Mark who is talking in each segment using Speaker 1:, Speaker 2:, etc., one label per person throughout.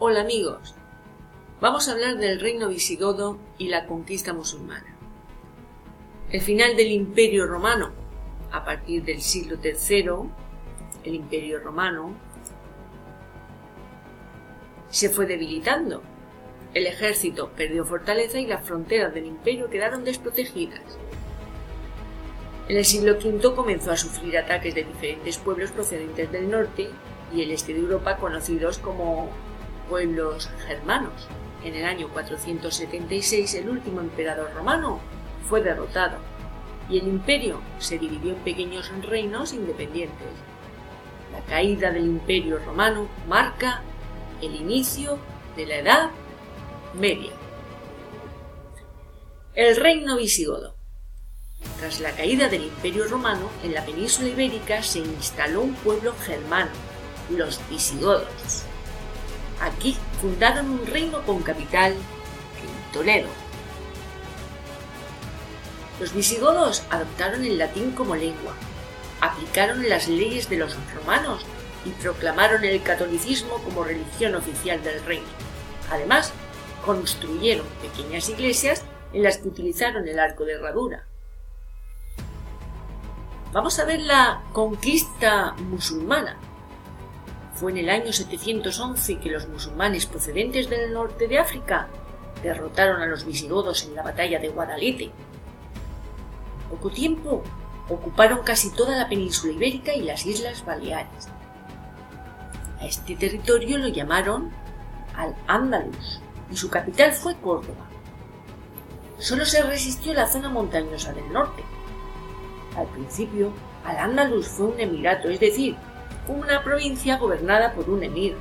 Speaker 1: Hola amigos, vamos a hablar del reino visigodo y la conquista musulmana. El final del Imperio Romano, a partir del siglo III, el Imperio Romano se fue debilitando. El ejército perdió fortaleza y las fronteras del imperio quedaron desprotegidas. En el siglo V comenzó a sufrir ataques de diferentes pueblos procedentes del norte y el este de Europa, conocidos como pueblos germanos. En el año 476 el último emperador romano fue derrotado y el imperio se dividió en pequeños reinos independientes. La caída del Imperio Romano marca el inicio de la Edad Media. El reino visigodo. Tras la caída del Imperio Romano, en la península ibérica se instaló un pueblo germano, los visigodos. Aquí fundaron un reino con capital en Toledo. Los visigodos adoptaron el latín como lengua, aplicaron las leyes de los romanos y proclamaron el catolicismo como religión oficial del reino. Además, construyeron pequeñas iglesias en las que utilizaron el arco de herradura. Vamos a ver la conquista musulmana. Fue en el año 711 que los musulmanes procedentes del norte de África derrotaron a los visigodos en la batalla de Guadalete. En poco tiempo ocuparon casi toda la península ibérica y las Islas Baleares. A este territorio lo llamaron Al-Ándalus y su capital fue Córdoba. Solo se resistió la zona montañosa del norte. Al principio, Al-Ándalus fue un emirato, es decir, una provincia gobernada por un emir.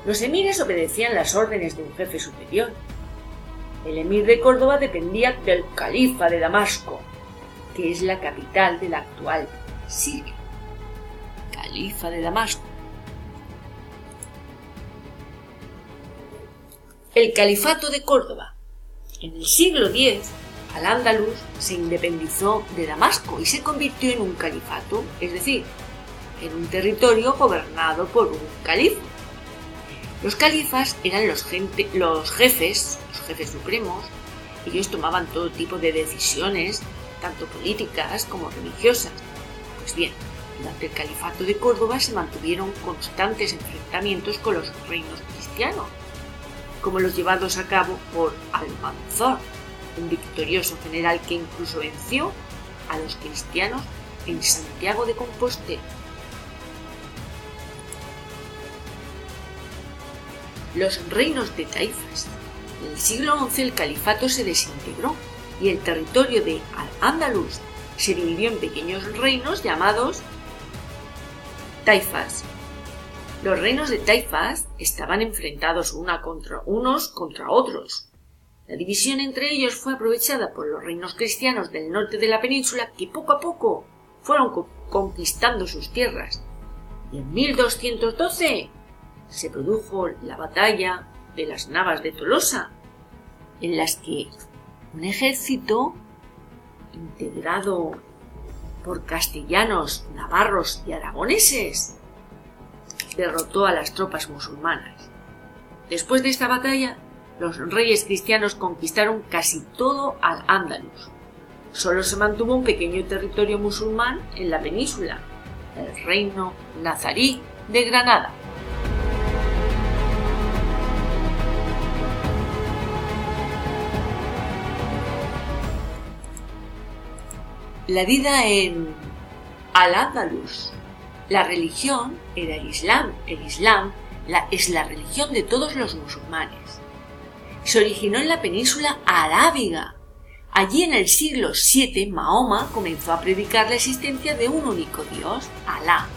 Speaker 1: Los emires obedecían las órdenes de un jefe superior. El emir de Córdoba dependía del califa de Damasco, que es la capital de la actual Siria. Califa de Damasco. El califato de Córdoba. En el siglo X, Al-Ándalus se independizó de Damasco y se convirtió en un califato, es decir, en un territorio gobernado por un califa. Los califas eran los jefes supremos. Ellos tomaban todo tipo de decisiones, tanto políticas como religiosas. Pues bien, durante el califato de Córdoba se mantuvieron constantes enfrentamientos con los reinos cristianos, como los llevados a cabo por Almanzor, un victorioso general que incluso venció a los cristianos en Santiago de Compostela. Los reinos de taifas. En el siglo XI el califato se desintegró y el territorio de Al-Ándalus se dividió en pequeños reinos llamados taifas. Los reinos de taifas estaban enfrentados unos contra otros. La división entre ellos fue aprovechada por los reinos cristianos del norte de la península, que poco a poco fueron conquistando sus tierras. Y en 1212 se produjo la batalla de las Navas de Tolosa, en las que un ejército integrado por castellanos, navarros y aragoneses derrotó a las tropas musulmanas. Después de esta batalla, los reyes cristianos conquistaron casi todo Al-Ándalus. Solo se mantuvo un pequeño territorio musulmán en la península, el reino nazarí de Granada. La vida en Al-Ándalus. La religión era el Islam. El Islam es la religión de todos los musulmanes. Se originó en la península arábiga. Allí en el siglo VII Mahoma comenzó a predicar la existencia de un único Dios, Alá.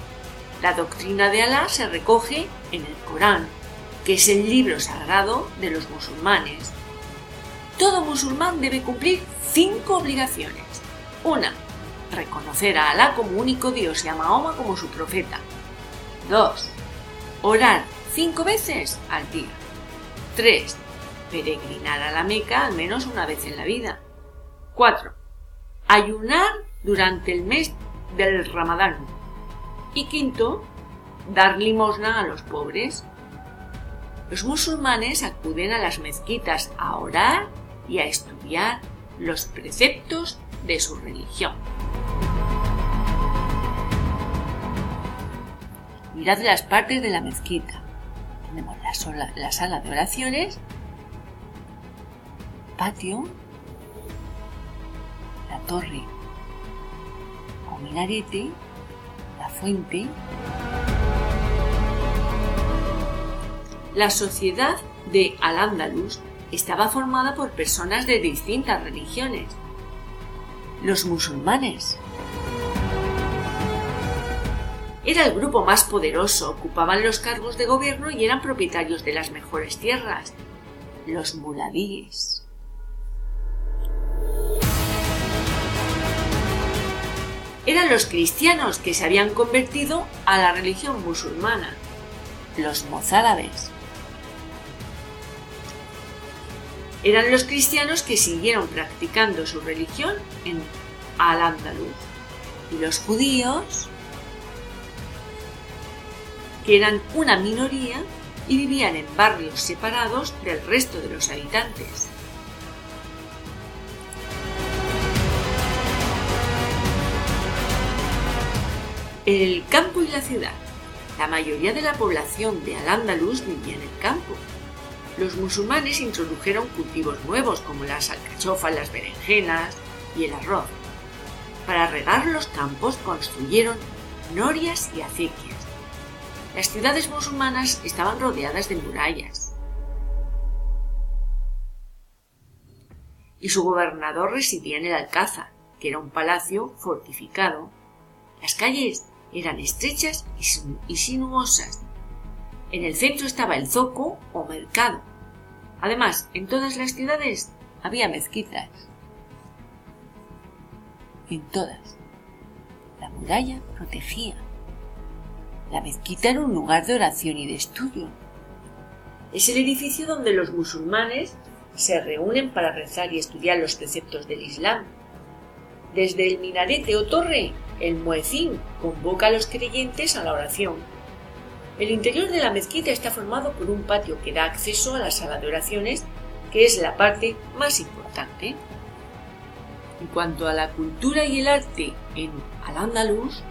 Speaker 1: La doctrina de Alá se recoge en el Corán, que es el libro sagrado de los musulmanes. Todo musulmán debe cumplir 5 obligaciones. 1. Reconocer a Alá como único Dios y a Mahoma como su profeta. 2. Orar 5 veces al día. 3. Peregrinar a la Meca al menos una vez en la vida. 4. Ayunar durante el mes del Ramadán. Y 5. Dar limosna a los pobres. Los musulmanes acuden a las mezquitas a orar y a estudiar los preceptos de su religión. Mirad las partes de la mezquita. Tenemos la sala de oraciones, patio, la torre o minarete, la fuente. La sociedad de Al-Ándalus estaba formada por personas de distintas religiones. Los musulmanes era el grupo más poderoso, ocupaban los cargos de gobierno y eran propietarios de las mejores tierras. Los muladíes. Eran los cristianos que se habían convertido a la religión musulmana. Los mozárabes. Eran los cristianos que siguieron practicando su religión en Al-Ándalus. Y los judíos, que eran una minoría y vivían en barrios separados del resto de los habitantes. En el campo y la ciudad, la mayoría de la población de Al-Ándalus vivía en el campo. Los musulmanes introdujeron cultivos nuevos como las alcachofas, las berenjenas y el arroz. Para regar los campos construyeron norias y acequias. Las ciudades musulmanas estaban rodeadas de murallas y su gobernador residía en el Alcázar, que era un palacio fortificado. Las calles eran estrechas y sinuosas. En el centro estaba el zoco o mercado. Además, en todas las ciudades había mezquitas. En todas. La muralla protegía. La mezquita era un lugar de oración y de estudio. Es el edificio donde los musulmanes se reúnen para rezar y estudiar los preceptos del Islam. Desde el minarete o torre, el muecín convoca a los creyentes a la oración. El interior de la mezquita está formado por un patio que da acceso a la sala de oraciones, que es la parte más importante. En cuanto a la cultura y el arte en Al-Ándalus,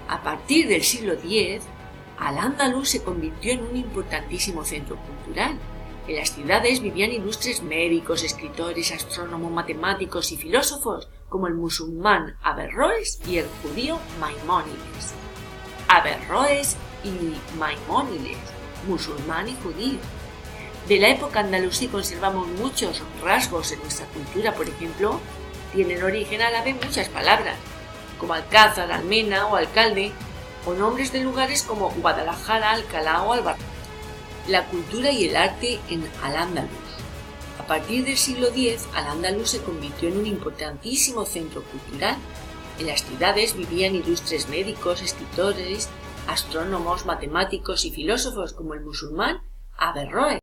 Speaker 1: a partir del siglo X, Al-Ándalus se convirtió en un importantísimo centro cultural. En las ciudades vivían ilustres médicos, escritores, astrónomos, matemáticos y filósofos, como el musulmán Averroes y el judío Maimónides. Averroes y Maimónides, musulmán y judío. De la época andalusí conservamos muchos rasgos en nuestra cultura, por ejemplo, tienen origen árabe muchas palabras, como Alcázar, Almena o Alcalde, o nombres de lugares como Guadalajara, Alcalá o Albarracín. La cultura y el arte en Al-Ándalus. A partir del siglo X, Al-Ándalus se convirtió en un importantísimo centro cultural. En las ciudades vivían ilustres médicos, escritores, astrónomos, matemáticos y filósofos como el musulmán Averroes